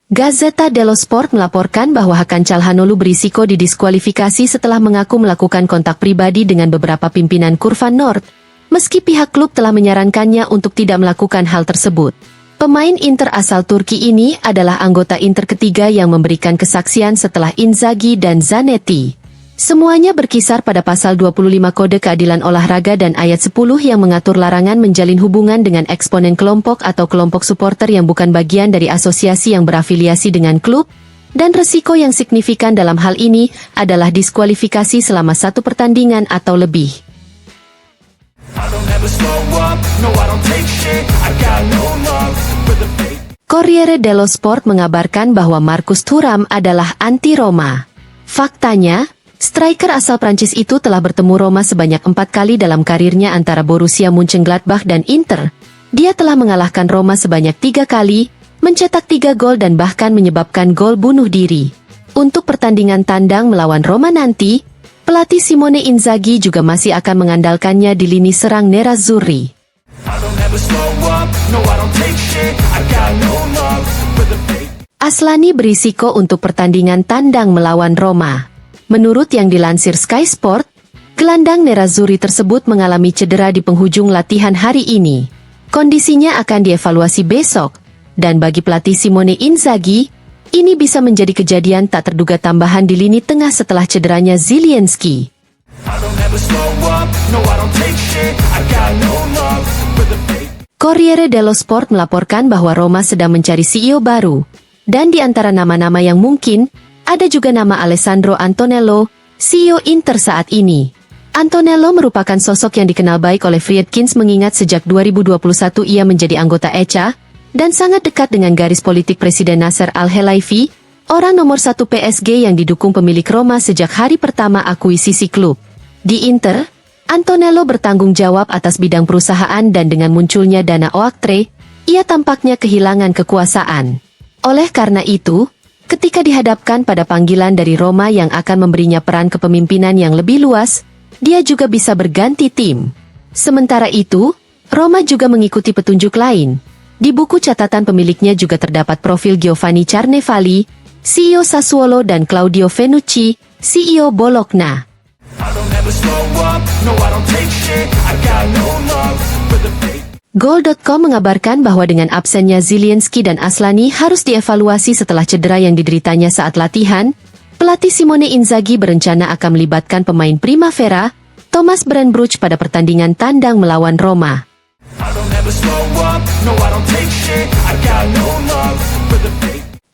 Gazzetta dello Sport melaporkan bahwa Hakan Calhanoglu berisiko didiskualifikasi setelah mengaku melakukan kontak pribadi dengan beberapa pimpinan Kurva Nord, meski pihak klub telah menyarankannya untuk tidak melakukan hal tersebut. Pemain Inter asal Turki ini adalah anggota Inter ketiga yang memberikan kesaksian setelah Inzaghi dan Zanetti. Semuanya berkisar pada pasal 25 Kode Keadilan Olahraga dan ayat 10 yang mengatur larangan menjalin hubungan dengan eksponen kelompok atau kelompok supporter yang bukan bagian dari asosiasi yang berafiliasi dengan klub, dan resiko yang signifikan dalam hal ini adalah diskualifikasi selama satu pertandingan atau lebih. Corriere dello Sport mengabarkan bahwa Marcus Thuram adalah anti-Roma. Faktanya, striker asal Prancis itu telah bertemu Roma sebanyak 4 kali dalam karirnya antara Borussia Mönchengladbach dan Inter. Dia telah mengalahkan Roma sebanyak 3 kali, mencetak 3 gol dan bahkan menyebabkan gol bunuh diri. Untuk pertandingan tandang melawan Roma nanti, pelatih Simone Inzaghi juga masih akan mengandalkannya di lini serang Nerazzurri. Aslani berisiko untuk pertandingan tandang melawan Roma. Menurut yang dilansir Sky Sport, gelandang Nerazzurri tersebut mengalami cedera di penghujung latihan hari ini. Kondisinya akan dievaluasi besok, dan bagi pelatih Simone Inzaghi, ini bisa menjadi kejadian tak terduga tambahan di lini tengah setelah cederanya Zielinski. Corriere dello Sport melaporkan bahwa Roma sedang mencari CEO baru, dan di antara nama-nama yang mungkin, ada juga nama Alessandro Antonello, CEO Inter saat ini. Antonello merupakan sosok yang dikenal baik oleh Friedkins mengingat sejak 2021 ia menjadi anggota ECA, dan sangat dekat dengan garis politik Presiden Nasser Al-Khelaifi, orang nomor 1 PSG yang didukung pemilik Roma sejak hari pertama akuisisi klub. Di Inter, Antonello bertanggung jawab atas bidang perusahaan dan dengan munculnya dana Oaktree, ia tampaknya kehilangan kekuasaan. Oleh karena itu, ketika dihadapkan pada panggilan dari Roma yang akan memberinya peran kepemimpinan yang lebih luas, dia juga bisa berganti tim. Sementara itu, Roma juga mengikuti petunjuk lain. Di buku catatan pemiliknya juga terdapat profil Giovanni Carnevali, CEO Sassuolo dan Claudio Fenucci, CEO Bologna. Goal.com mengabarkan bahwa dengan absennya Zielinski dan Aslani harus dievaluasi setelah cedera yang dideritanya saat latihan, pelatih Simone Inzaghi berencana akan melibatkan pemain Primavera, Thomas Brandbruch pada pertandingan tandang melawan Roma.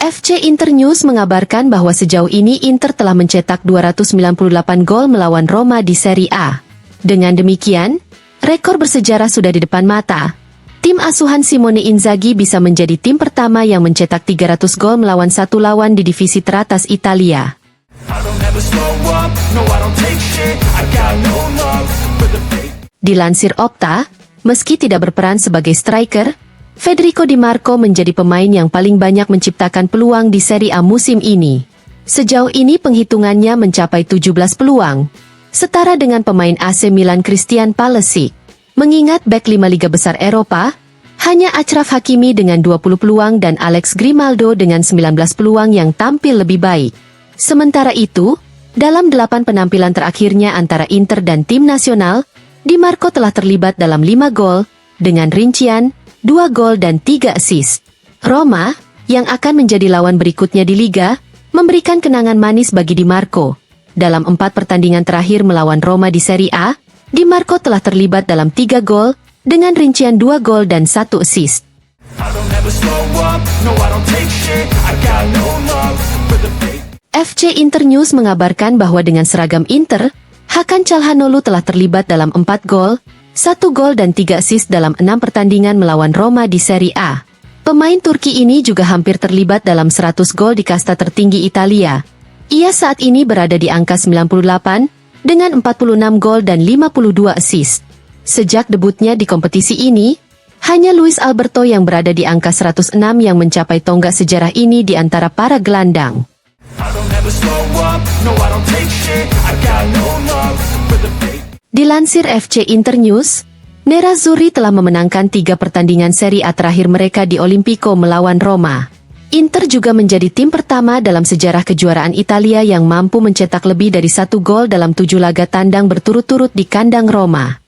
FC Inter News mengabarkan bahwa sejauh ini Inter telah mencetak 298 gol melawan Roma di Serie A. Dengan demikian, rekor bersejarah sudah di depan mata. Tim asuhan Simone Inzaghi bisa menjadi tim pertama yang mencetak 300 gol melawan satu lawan di divisi teratas Italia. Dilansir Opta, meski tidak berperan sebagai striker, Federico Di Marco menjadi pemain yang paling banyak menciptakan peluang di Serie A musim ini. Sejauh ini penghitungannya mencapai 17 peluang, setara dengan pemain AC Milan Christian Pulisic. Mengingat bek 5 liga besar Eropa, hanya Achraf Hakimi dengan 20 peluang dan Alex Grimaldo dengan 19 peluang yang tampil lebih baik. Sementara itu, dalam 8 penampilan terakhirnya antara Inter dan tim nasional, Di Marco telah terlibat dalam 5 gol, dengan rincian 2 gol dan 3 assist. Roma, yang akan menjadi lawan berikutnya di Liga, memberikan kenangan manis bagi Di Marco. Dalam 4 pertandingan terakhir melawan Roma di Serie A, Di Marco telah terlibat dalam 3 gol, dengan rincian 2 gol dan 1 assist. FC Inter News mengabarkan bahwa dengan seragam Inter, Hakan Calhanoglu telah terlibat dalam 4 gol, 1 gol dan 3 assist dalam 6 pertandingan melawan Roma di Serie A. Pemain Turki ini juga hampir terlibat dalam 100 gol di kasta tertinggi Italia. Ia saat ini berada di angka 98, dengan 46 gol dan 52 assist. Sejak debutnya di kompetisi ini, hanya Luis Alberto yang berada di angka 106 yang mencapai tonggak sejarah ini di antara para gelandang. Dilansir FC Inter News, Nerazzurri telah memenangkan 3 pertandingan Serie A terakhir mereka di Olimpico melawan Roma. Inter juga menjadi tim pertama dalam sejarah kejuaraan Italia yang mampu mencetak lebih dari 1 gol dalam 7 laga tandang berturut-turut di kandang Roma.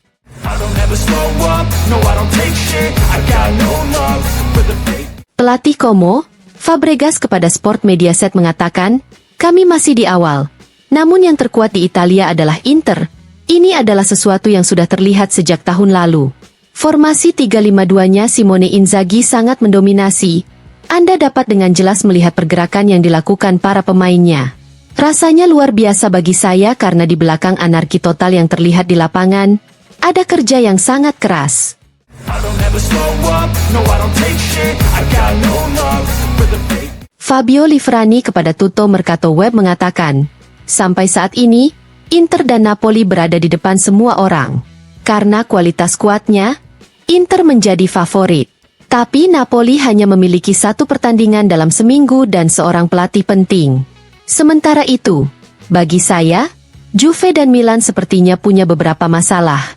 Pelatih Como, Fabregas kepada Sport Mediaset mengatakan, "Kami masih di awal. Namun yang terkuat di Italia adalah Inter. Ini adalah sesuatu yang sudah terlihat sejak tahun lalu. Formasi 3-5-2-nya Simone Inzaghi sangat mendominasi. Anda dapat dengan jelas melihat pergerakan yang dilakukan para pemainnya. Rasanya luar biasa bagi saya karena di belakang anarki total yang terlihat di lapangan, ada kerja yang sangat keras." Fabio Livrani kepada Tutto Mercato Web mengatakan, "Sampai saat ini, Inter dan Napoli berada di depan semua orang. Karena kualitas kuatnya, Inter menjadi favorit. Tapi Napoli hanya memiliki 1 pertandingan dalam seminggu dan seorang pelatih penting. Sementara itu, bagi saya, Juve dan Milan sepertinya punya beberapa masalah."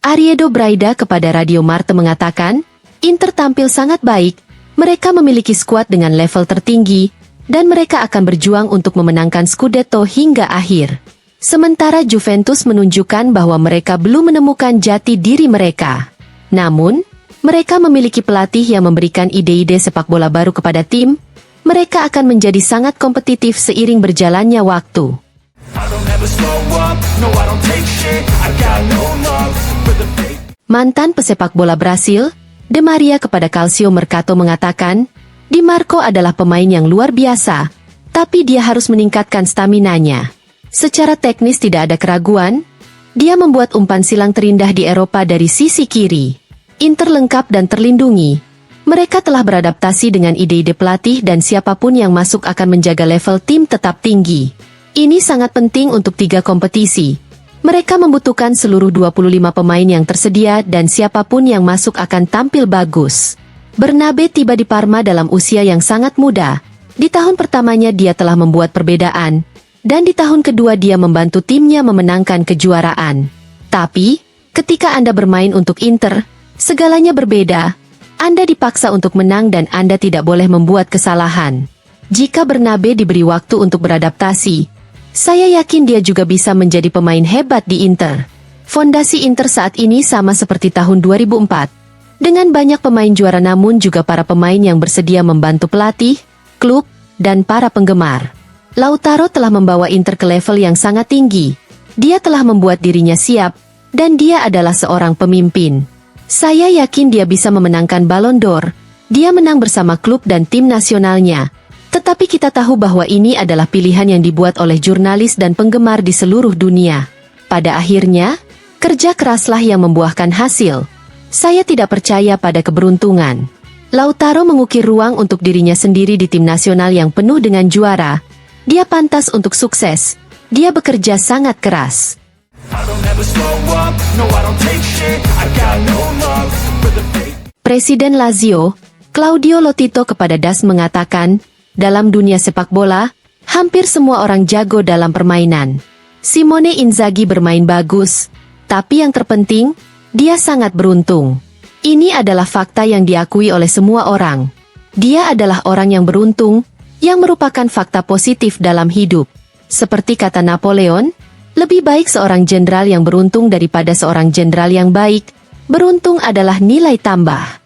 Ariedo Braida kepada Radio Marte mengatakan, "Inter tampil sangat baik. Mereka memiliki skuad dengan level tertinggi, dan mereka akan berjuang untuk memenangkan Scudetto hingga akhir. Sementara Juventus menunjukkan bahwa mereka belum menemukan jati diri mereka. Namun, mereka memiliki pelatih yang memberikan ide-ide sepak bola baru kepada tim. Mereka akan menjadi sangat kompetitif seiring berjalannya waktu." Mantan pesepak bola Brasil, De Maria kepada Calcio Mercato mengatakan, "Di Marco adalah pemain yang luar biasa, tapi dia harus meningkatkan staminanya. Secara teknis tidak ada keraguan, dia membuat umpan silang terindah di Eropa dari sisi kiri. Inter lengkap dan terlindungi. Mereka telah beradaptasi dengan ide-ide pelatih dan siapapun yang masuk akan menjaga level tim tetap tinggi. Ini sangat penting untuk 3 kompetisi. Mereka membutuhkan seluruh 25 pemain yang tersedia dan siapapun yang masuk akan tampil bagus." Bernabe tiba di Parma dalam usia yang sangat muda. Di tahun pertamanya dia telah membuat perbedaan, dan di tahun kedua dia membantu timnya memenangkan kejuaraan. Tapi, ketika Anda bermain untuk Inter, segalanya berbeda. Anda dipaksa untuk menang dan Anda tidak boleh membuat kesalahan. Jika Bernabe diberi waktu untuk beradaptasi, saya yakin dia juga bisa menjadi pemain hebat di Inter. Fondasi Inter saat ini sama seperti tahun 2004. Dengan banyak pemain juara namun juga para pemain yang bersedia membantu pelatih, klub, dan para penggemar. Lautaro telah membawa Inter ke level yang sangat tinggi. Dia telah membuat dirinya siap, dan dia adalah seorang pemimpin. Saya yakin dia bisa memenangkan Ballon d'Or. Dia menang bersama klub dan tim nasionalnya. Tetapi kita tahu bahwa ini adalah pilihan yang dibuat oleh jurnalis dan penggemar di seluruh dunia. Pada akhirnya, kerja keraslah yang membuahkan hasil. Saya tidak percaya pada keberuntungan. Lautaro mengukir ruang untuk dirinya sendiri di tim nasional yang penuh dengan juara. Dia pantas untuk sukses. Dia bekerja sangat keras." Presiden Lazio, Claudio Lotito kepada DAS mengatakan, "Dalam dunia sepak bola, hampir semua orang jago dalam permainan. Simone Inzaghi bermain bagus, tapi yang terpenting, dia sangat beruntung. Ini adalah fakta yang diakui oleh semua orang. Dia adalah orang yang beruntung, yang merupakan fakta positif dalam hidup. Seperti kata Napoleon, lebih baik seorang jenderal yang beruntung daripada seorang jenderal yang baik. Beruntung adalah nilai tambah."